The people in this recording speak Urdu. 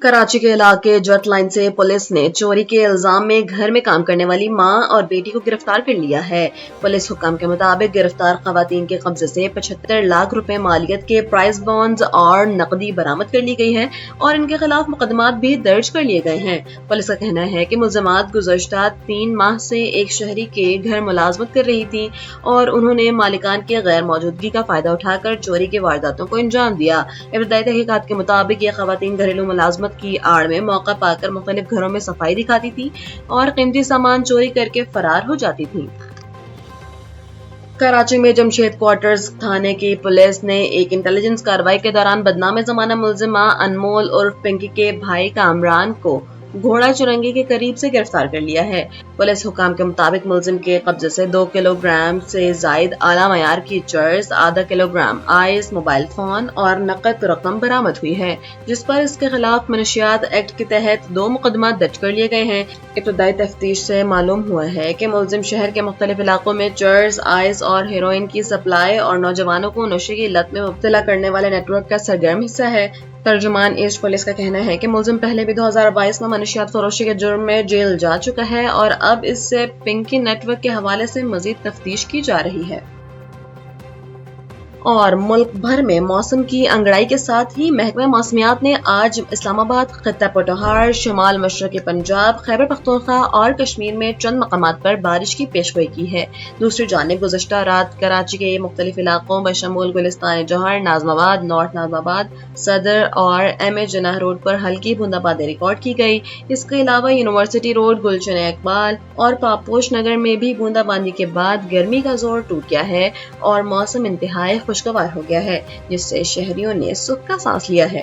کراچی کے علاقے جٹ لائن سے پولیس نے چوری کے الزام میں گھر میں کام کرنے والی ماں اور بیٹی کو گرفتار کر لیا ہے۔ پولیس حکام کے مطابق گرفتار خواتین کے قبضے سے 75 لاکھ روپے مالیت کے پرائز بانڈز اور نقدی برآمد کر لی گئی ہے اور ان کے خلاف مقدمات بھی درج کر لیے گئے ہیں۔ پولیس کا کہنا ہے کہ ملزمات گزشتہ 3 ماہ سے ایک شہری کے گھر ملازمت کر رہی تھیں اور انہوں نے مالکان کی غیر موجودگی کا فائدہ اٹھا کر چوری کی وارداتوں کو انجام دیا۔ ابتدائی تحقیقات کے مطابق یہ خواتین گھریلو ملازمت کی آڑ میں موقع پا کر مختلف گھروں میں صفائی دکھاتی تھی اور قیمتی سامان چوری کر کے فرار ہو جاتی تھی۔ کراچی میں جمشید کوارٹرز تھانے کی پولیس نے ایک انٹیلیجنس کارروائی کے دوران بدنام زمانہ ملزمہ انمول عرف پنکی کے بھائی کامران کو گھوڑا چرنگی کے قریب سے گرفتار کر لیا ہے۔ پولیس حکام کے مطابق ملزم کے قبضے سے 2 کلو گرام سے زائد اعلیٰ معیار کی چرس، آدھا kilo gram ice, mobile phone اور نقد رقم برآمد ہوئی ہے، جس پر اس کے خلاف منشیات ایکٹ کے تحت 2 مقدمات درج کر لیے گئے ہیں۔ ابتدائی تفتیش سے معلوم ہوا ہے کہ ملزم شہر کے مختلف علاقوں میں چرس، آئس اور ہیروئن کی سپلائی اور نوجوانوں کو نشے کی لت میں مبتلا کرنے والے نیٹ ورک کا سرگرم حصہ ہے۔ ترجمان ایسٹ پولیس کا کہنا ہے کہ ملزم پہلے بھی 2022 میں منشیات فروشی کے جرم میں جیل جا چکا ہے اور اب اس سے پنکی نیٹ ورک کے حوالے سے مزید تفتیش کی جا رہی ہے۔ اور ملک بھر میں موسم کی انگڑائی کے ساتھ ہی محکمہ موسمیات نے آج اسلام آباد، خطہ پوٹھوہار، شمال مشرقی پنجاب، خیبر پختونخوا اور کشمیر میں چند مقامات پر بارش کی پیشگوئی کی ہے۔ دوسری جانب گزشتہ رات کراچی کے مختلف علاقوں بشمول گلستان جوہر، ناظم آباد، نارتھ ناظم آباد، صدر اور ایم اے جناح روڈ پر ہلکی بونداباندی ریکارڈ کی گئی۔ اس کے علاوہ یونیورسٹی روڈ، گلشن اقبال اور پاپوش نگر میں بھی بونداباندی کے بعد گرمی کا زور ٹوٹ گیا ہے اور موسم انتہائی خوشگوار ہو گیا ہے، جس سے شہریوں نے سکھ کا سانس لیا ہے۔